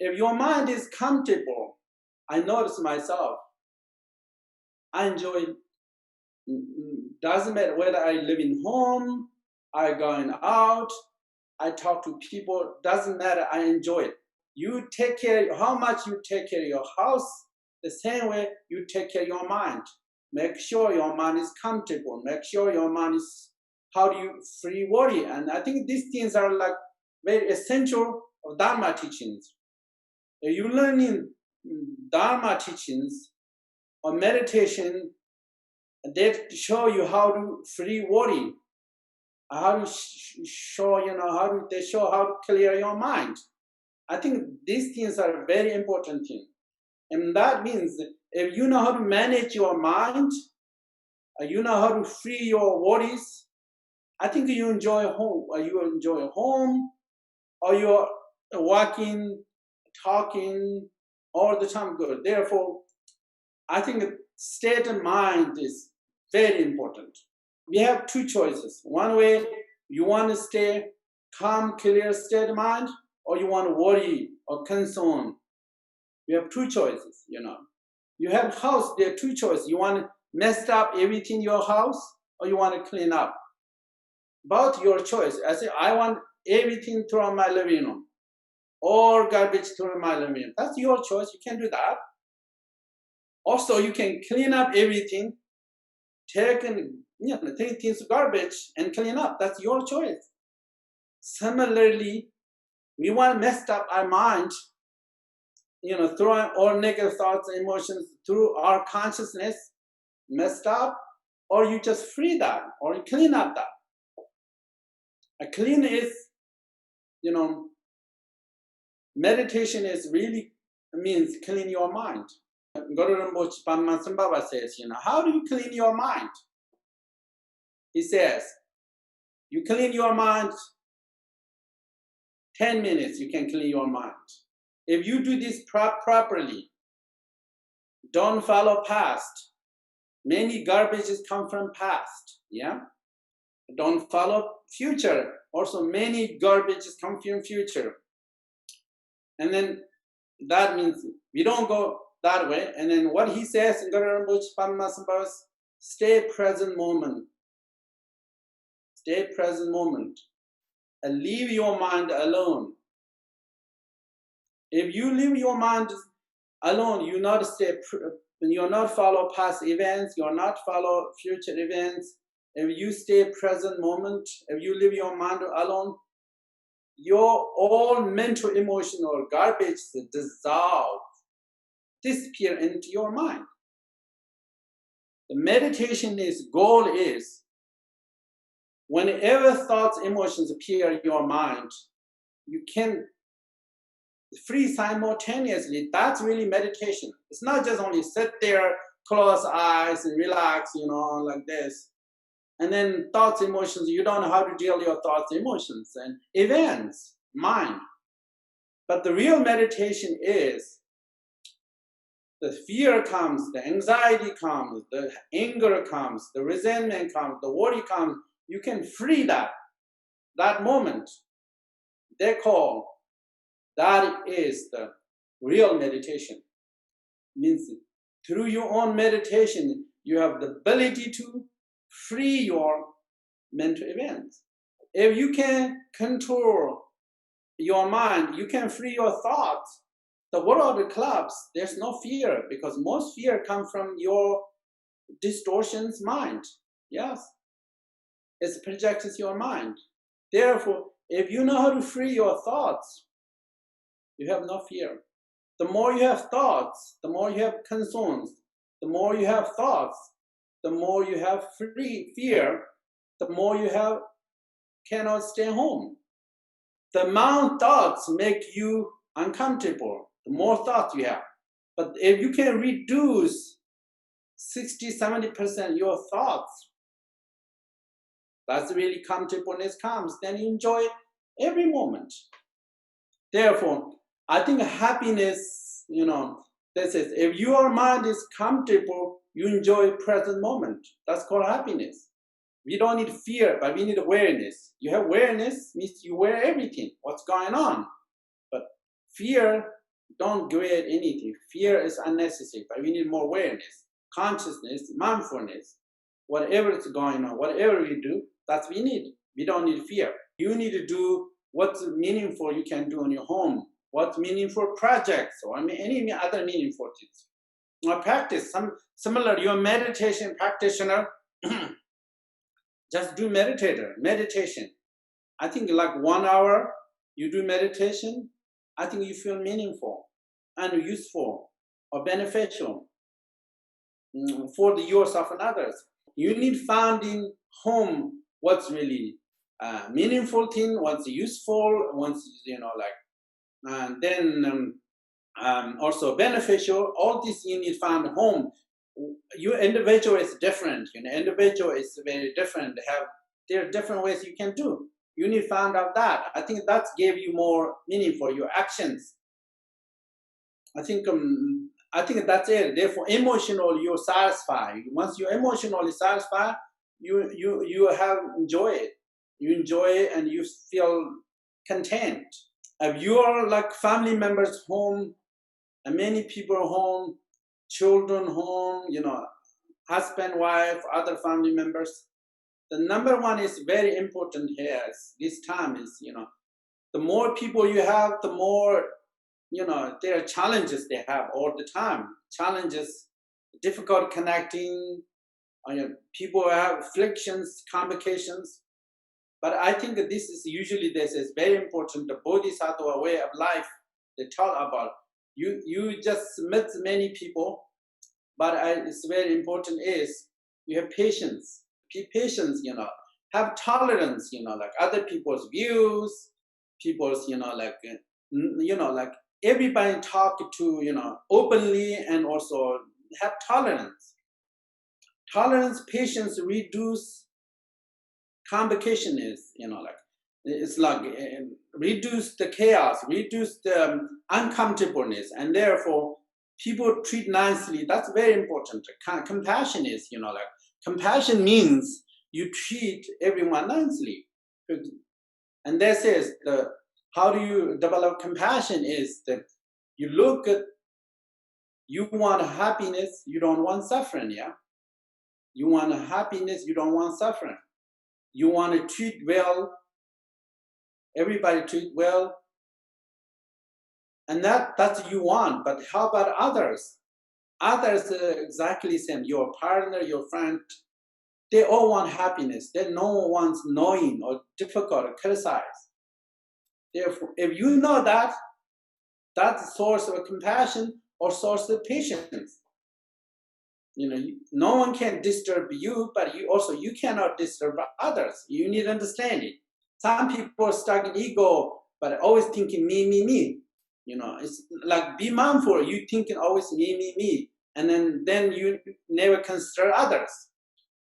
If your mind is comfortable, I notice myself, I enjoy, doesn't matter whether I live in home, I going out, I talk to people, doesn't matter, I enjoy it. You take care, how much you take care of your house, the same way you take care of your mind. Make sure your mind is comfortable, make sure your mind is, how do you free worry? And I think these things are like very essential of Dharma teachings. If you learn in Dharma teachings or meditation, they show you how to free worry, how to show, they show how to clear your mind. I think these things are very important things. And that means if you know how to manage your mind, you know how to free your worries, I think you enjoy home, or you're walking, talking all the time good. Therefore, I think state of mind is very important. We have two choices. One way, you want to stay calm, clear state of mind, or you want to worry or concern. You have two choices, You have house, there are two choices. You want to mess up everything in your house, or you want to clean up. Both your choice. I say, I want everything through my living room, or garbage through my living room. That's your choice. You can do that. Also, you can clean up everything, take things garbage and clean up. That's your choice. Similarly, we want to mess up our mind, through all negative thoughts and emotions through our consciousness, messed up, or you just free that, or you clean up that. A clean is, meditation is really means clean your mind. Guru Rinpoche Padmasambhava says, how do you clean your mind? He says, you clean your mind, 10 minutes you can clean your mind. If you do this properly, don't follow past. Many garbages come from past, Don't follow future. Also, many garbages come from future. And then that means we don't go that way. And then what he says in Guru Rinpoche Padmasambhava is, stay present moment. Stay present moment. And leave your mind alone. If you leave your mind alone, you not follow past events, you're not follow future events. If you stay present moment, if you leave your mind alone, your all mental, emotional garbage dissolve, disappear into your mind. The meditation goal is, whenever thoughts, emotions appear in your mind, you can free simultaneously. That's really meditation. It's not just only sit there, close eyes and relax, like this. And then thoughts, emotions, you don't know how to deal with your thoughts, emotions, and events, mind. But the real meditation is, the fear comes, the anxiety comes, the anger comes, the resentment comes, the worry comes. You can free that moment. They call, that is the real meditation. Means through your own meditation, you have the ability to free your mental events. If you can control your mind, you can free your thoughts. The world of the clubs, there's no fear, because most fear comes from your distortions mind. Yes. It projects your mind. Therefore, if you know how to free your thoughts, you have no fear. The more you have thoughts, the more you have concerns. The more you have thoughts, the more you have fear, the more you cannot stay home. The amount thoughts make you uncomfortable, the more thoughts you have. But if you can reduce 60-70% your thoughts, that's really comfortableness comes, then you enjoy every moment. Therefore, I think happiness, this is, if your mind is comfortable, you enjoy present moment. That's called happiness. We don't need fear, but we need awareness. You have awareness, means you aware everything, what's going on. But fear don't create anything. Fear is unnecessary, but we need more awareness, consciousness, mindfulness. Whatever is going on, whatever we do, that's what we need. We don't need fear. You need to do what's meaningful you can do in your home, what's meaningful projects, or any other meaningful things. Or practice, similar, you're a meditation practitioner, just do meditation. I think like 1 hour you do meditation, I think you feel meaningful and useful or beneficial for yourself and others. You need find in home what's really meaningful thing, what's useful, what's and then also beneficial. All this you need find home. Your individual is different. Individual is very different. There are different ways you can do. You need to find out that. I think that gave you more meaning for your actions. I think that's it. Therefore, emotionally you're satisfied. Once you're emotionally satisfied, you have enjoy it. You enjoy it and you feel content. If you are like family members home, and many people home, children home, husband, wife, other family members. The number one is very important here. This time is, the more people you have, the more, there are challenges they have all the time. Challenges, difficult connecting, people have afflictions, complications. But I think that this is very important. The Bodhisattva way of life, they talk about. You just meet many people, but it's very important is you have patience. Be patient, have tolerance, like other people's views, people's, like everybody talk to, openly and also have tolerance. Tolerance, patience, reduce complication is, it's like reduce the chaos, reduce the uncomfortableness, and therefore people treat nicely. That's very important. Compassion is, compassion means you treat everyone nicely. And this is how do you develop compassion is that you look at, you want happiness, you don't want suffering, yeah? You want happiness, you don't want suffering. You want to treat well, everybody treat well, and that's what you want. But how about others? Others exactly the same. Your partner, your friend, they all want happiness. They no one's annoying or difficult or criticize. Therefore, if you know that, that's a source of compassion or source of patience. No one can disturb you, but you cannot disturb others. You need understanding. Some people are stuck in ego, but always thinking me. It's like be mindful. You thinking always me, and then you never consider others.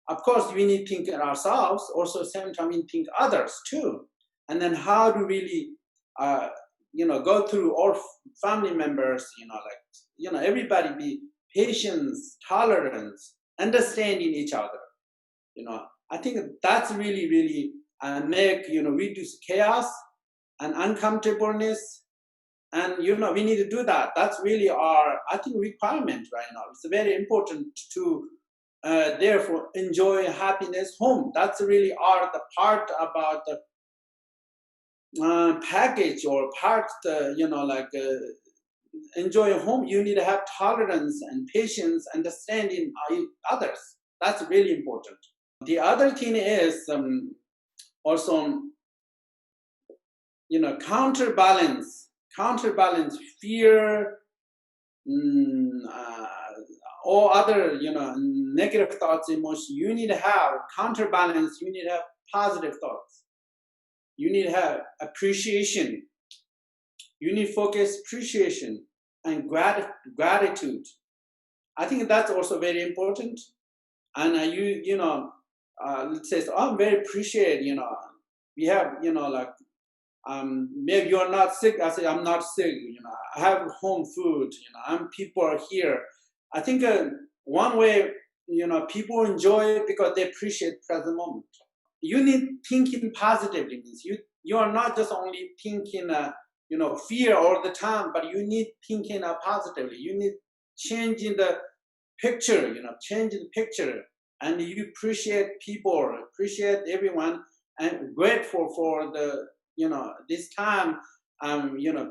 Of course, we need to think ourselves. Also, same time we think others too. And then how to really, go through all family members. Everybody be patience, tolerance, understanding each other. I think that's really make reduce chaos and uncomfortableness, and we need to do that. That's really our requirement right now. It's very important to therefore enjoy happiness home. That's really the part about the package or part enjoy home. You need to have tolerance and patience, understanding others. That's really important. The other thing is also counterbalance fear, or other negative thoughts, emotions. You need to have counterbalance. You need to have positive thoughts. You need to have appreciation. You need focus, appreciation, and gratitude. I think that's also very important. And let's say, I'm very appreciated. We have maybe you're not sick. I say I'm not sick. I have home food. People are here. I think one way people enjoy it because they appreciate present moment. You need thinking positively. Means you are not just only thinking fear all the time, but you need thinking positively. You need changing the picture, changing the picture, and you appreciate people, appreciate everyone, and grateful for the, this time,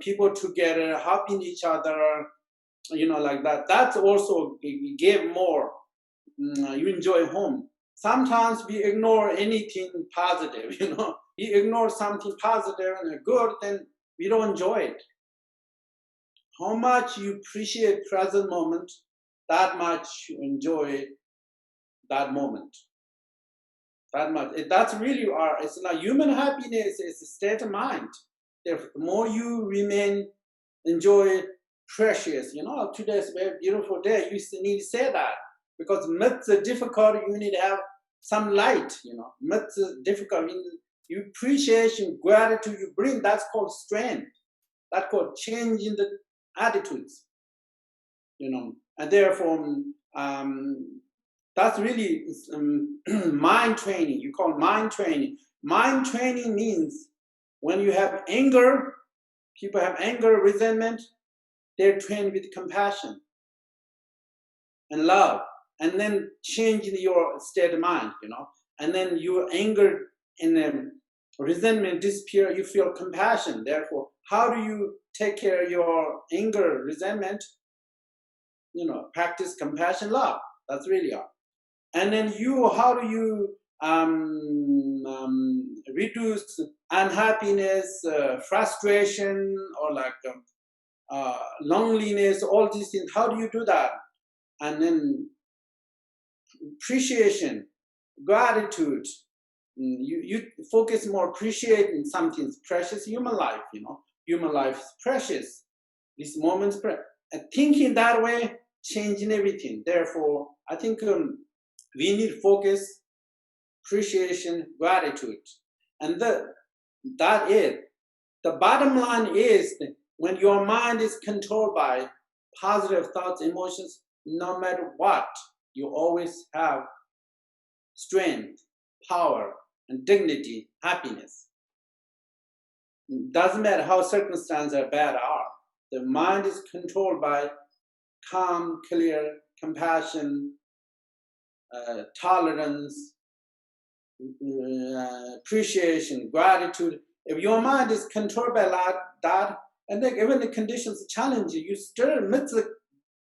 people together, helping each other, like that. That's also give more. You enjoy home. Sometimes we ignore anything positive, We ignore something positive and good, then we don't enjoy it. How much you appreciate present moment, that much you enjoy that moment. That much. That's really it's not human happiness, it's a state of mind. Therefore, the more you remain, enjoy precious, today's a very beautiful day, you need to say that. Because myths are difficult, you need to have some light, Myths are difficult. You appreciation, gratitude you bring, that's called strength. That's called changing the attitudes, And therefore, that's really mind training. You call mind training. Mind training means when you have anger, people have anger, resentment, they're trained with compassion and love, and then changing your state of mind, and then your anger and resentment disappear, you feel compassion. Therefore, how do you take care of your anger, resentment? Practice compassion, love. That's really hard. And then how do you reduce unhappiness, frustration, or like loneliness, all these things? How do you do that? And then appreciation, gratitude. You focus more appreciating something precious, human life, Human life is precious. This moment's precious. And thinking that way, changing everything. Therefore, I think we need focus, appreciation, gratitude. And that is, the bottom line is that when your mind is controlled by positive thoughts, emotions, no matter what, you always have strength, power, and dignity, happiness. It doesn't matter how circumstances are bad are. The mind is controlled by calm, clear, compassion, tolerance, appreciation, gratitude. If your mind is controlled by that, and then even the conditions challenge you, you still amidst the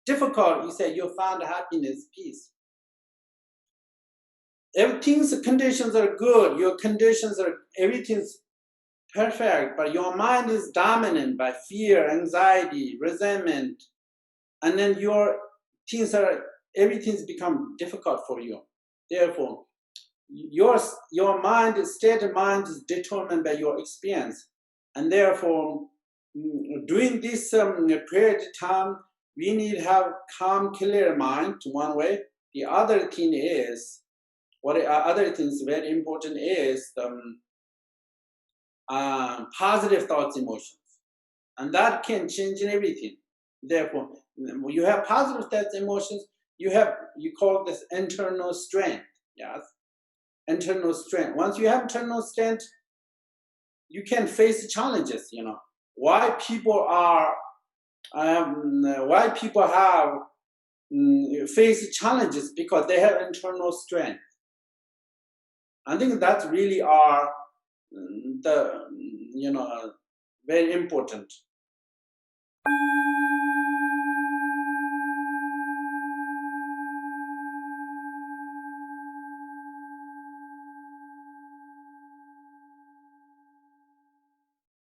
difficult, you say you'll find happiness, peace. Everything's conditions are good, everything's perfect, but your mind is dominant by fear, anxiety, resentment, and then everything's become difficult for you. Therefore, your state of mind is determined by your experience, and therefore, during this period of time, we need to have calm, clear mind. One way. The other thing is, other things very important is positive thoughts, emotions, and that can change everything. Therefore, when you have positive thoughts, emotions, you call this internal strength. Yes, internal strength. Once you have internal strength, you can face the challenges. Why people have face challenges because they have internal strength. I think that's really very important.